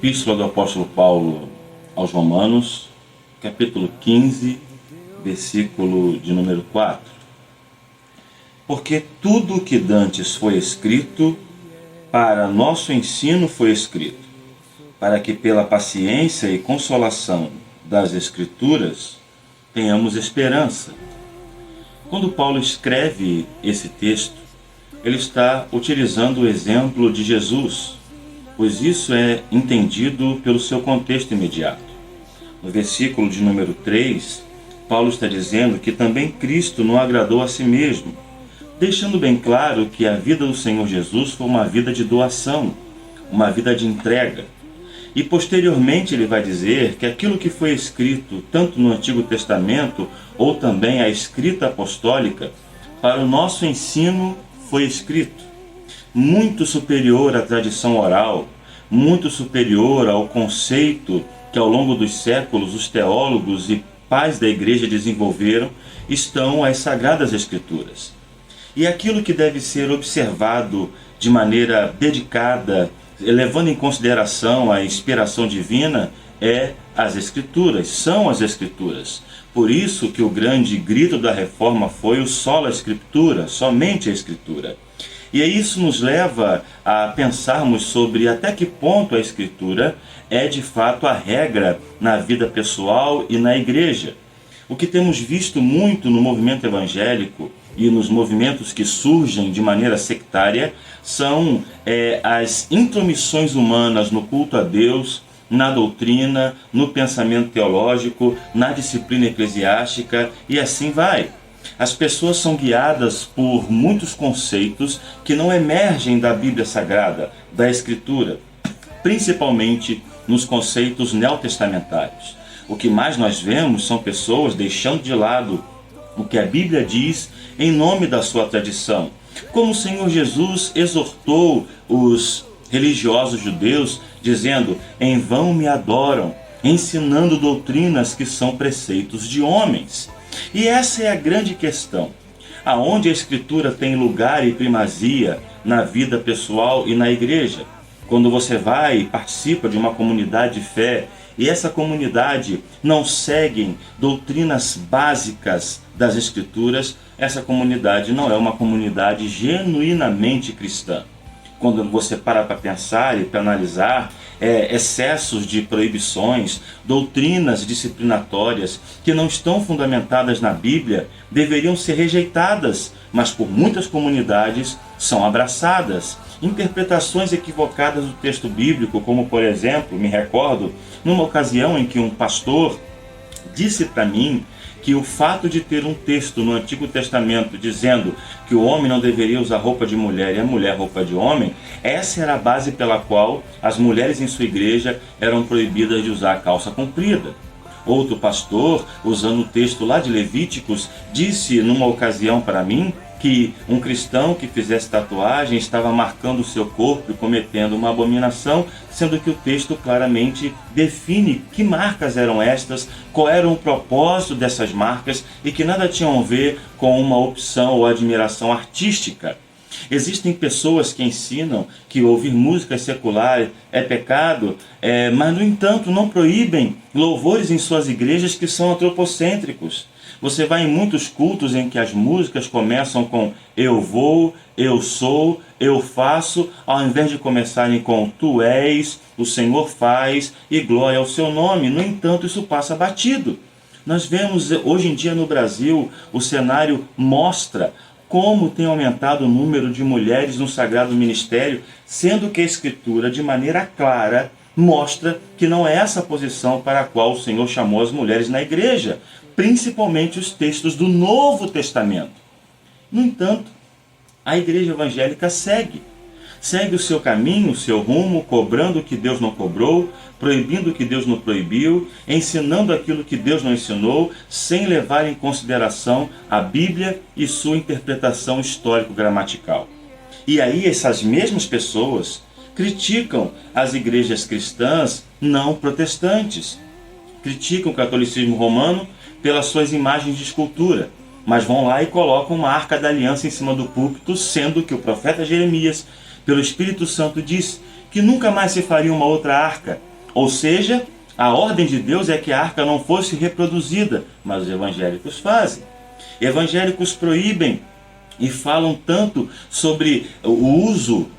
Epístola do apóstolo Paulo aos Romanos, capítulo 15, versículo de número 4. Porque tudo o que dantes foi escrito, para nosso ensino foi escrito, para que pela paciência e consolação das Escrituras tenhamos esperança. Quando Paulo escreve esse texto, ele está utilizando o exemplo de Jesus, pois isso é entendido pelo seu contexto imediato. No versículo de número 3, Paulo está dizendo que também Cristo não agradou a si mesmo, deixando bem claro que a vida do Senhor Jesus foi uma vida de doação, uma vida de entrega. E posteriormente ele vai dizer que aquilo que foi escrito tanto no Antigo Testamento ou também a escrita apostólica, para o nosso ensino foi escrito. Muito superior à tradição oral, muito superior ao conceito que ao longo dos séculos os teólogos e pais da igreja desenvolveram, estão as Sagradas Escrituras. E aquilo que deve ser observado de maneira dedicada, levando em consideração a inspiração divina, é as Escrituras, são as Escrituras. Por isso que o grande grito da Reforma foi o sola Scriptura, somente a Escritura. E isso nos leva a pensarmos sobre até que ponto a Escritura é de fato a regra na vida pessoal e na igreja. O que temos visto muito no movimento evangélico e nos movimentos que surgem de maneira sectária são as intromissões humanas no culto a Deus, na doutrina, no pensamento teológico, na disciplina eclesiástica e assim vai. As pessoas são guiadas por muitos conceitos que não emergem da Bíblia Sagrada, da Escritura, principalmente nos conceitos neotestamentários. O que mais nós vemos são pessoas deixando de lado o que a Bíblia diz em nome da sua tradição. Como o Senhor Jesus exortou os religiosos judeus, dizendo: em vão me adoram, ensinando doutrinas que são preceitos de homens. E essa é a grande questão. Aonde a Escritura tem lugar e primazia na vida pessoal e na igreja? Quando você vai e participa de uma comunidade de fé, e essa comunidade não segue doutrinas básicas das Escrituras, essa comunidade não é uma comunidade genuinamente cristã. Quando você para pensar e para analisar excessos de proibições, doutrinas disciplinatórias que não estão fundamentadas na Bíblia, deveriam ser rejeitadas, mas por muitas comunidades são abraçadas. Interpretações equivocadas do texto bíblico, como por exemplo, me recordo, numa ocasião em que um pastor disse para mim que o fato de ter um texto no Antigo Testamento dizendo que o homem não deveria usar roupa de mulher e a mulher roupa de homem, essa era a base pela qual as mulheres em sua igreja eram proibidas de usar calça comprida. Outro pastor, usando o texto lá de Levíticos, disse numa ocasião para mim que um cristão que fizesse tatuagem estava marcando o seu corpo e cometendo uma abominação, sendo que o texto claramente define que marcas eram estas, qual era o propósito dessas marcas e que nada tinham a ver com uma opção ou admiração artística. Existem pessoas que ensinam que ouvir música secular é pecado, mas no entanto não proíbem louvores em suas igrejas que são antropocêntricos. Você vai em muitos cultos em que as músicas começam com eu vou, eu sou, eu faço, ao invés de começarem com tu és, o Senhor faz e glória ao seu nome. No entanto, isso passa batido. Nós vemos hoje em dia no Brasil, o cenário mostra como tem aumentado o número de mulheres no sagrado ministério, sendo que a Escritura, de maneira clara, mostra que não é essa a posição para a qual o Senhor chamou as mulheres na igreja, principalmente os textos do Novo Testamento. No entanto, a igreja evangélica segue o seu caminho, o seu rumo, cobrando o que Deus não cobrou, proibindo o que Deus não proibiu, ensinando aquilo que Deus não ensinou, sem levar em consideração a Bíblia e sua interpretação histórico-gramatical. E aí essas mesmas pessoas criticam as igrejas cristãs não protestantes, criticam o catolicismo romano pelas suas imagens de escultura, mas vão lá e colocam uma arca da aliança em cima do púlpito, sendo que o profeta Jeremias, pelo Espírito Santo, disse que nunca mais se faria uma outra arca, Ou seja, a ordem de Deus é que a arca não fosse reproduzida, mas os evangélicos fazem. Evangélicos proíbem e falam tanto sobre o uso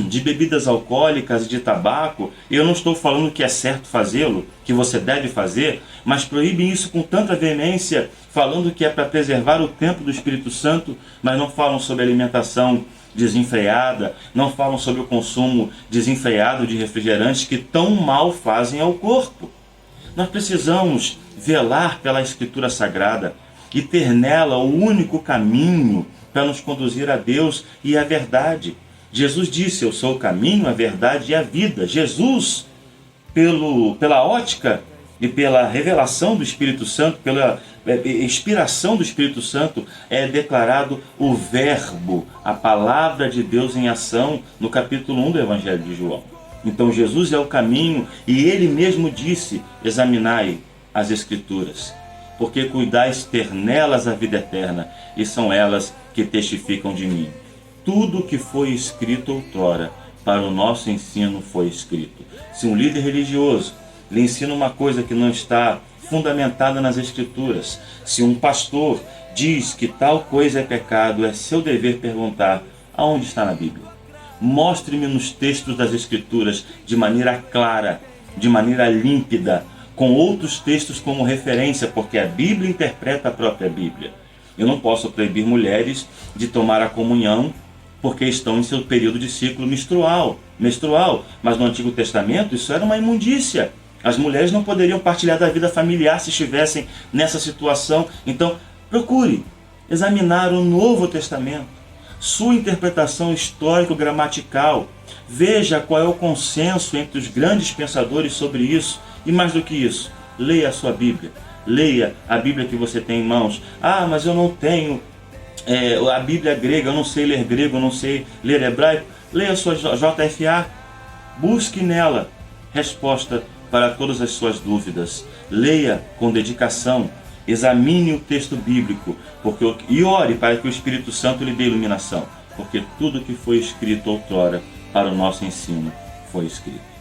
de bebidas alcoólicas e de tabaco. Eu não estou falando que é certo fazê-lo, que você deve fazer, mas proíbem isso com tanta veemência, falando que é para preservar o templo do Espírito Santo, mas não falam sobre alimentação desenfreada, não falam sobre o consumo desenfreado de refrigerantes que tão mal fazem ao corpo. Nós precisamos velar pela Escritura Sagrada e ter nela o único caminho para nos conduzir a Deus e à verdade. Jesus disse: eu sou o caminho, a verdade e a vida. Jesus, pela ótica e pela revelação do Espírito Santo, pela inspiração do Espírito Santo, é declarado o Verbo, a palavra de Deus em ação, no capítulo 1 do Evangelho de João. Então Jesus é o caminho e ele mesmo disse: examinai as Escrituras, porque cuidais ter nelas a vida eterna, e são elas que testificam de mim. Tudo que foi escrito outrora para o nosso ensino foi escrito. Se um líder religioso lhe ensina uma coisa que não está fundamentada nas Escrituras, se um pastor diz que tal coisa é pecado, é seu dever perguntar: aonde está na Bíblia? Mostre-me nos textos das Escrituras de maneira clara, de maneira límpida, com outros textos como referência, porque a Bíblia interpreta a própria Bíblia. Eu não posso proibir mulheres de tomar a comunhão porque estão em seu período de ciclo menstrual. Mas no Antigo Testamento isso era uma imundícia. As mulheres não poderiam partilhar da vida familiar se estivessem nessa situação. Então, procure examinar o Novo Testamento, sua interpretação histórico-gramatical. Veja qual é o consenso entre os grandes pensadores sobre isso. E mais do que isso, leia a sua Bíblia. Leia a Bíblia que você tem em mãos. Ah, mas eu não tenho a Bíblia grega, eu não sei ler grego, eu não sei ler hebraico. Leia a sua JFA. Busque nela resposta para todas as suas dúvidas. Leia com dedicação. Examine o texto bíblico e ore para que o Espírito Santo lhe dê iluminação. Porque tudo que foi escrito outrora para o nosso ensino foi escrito.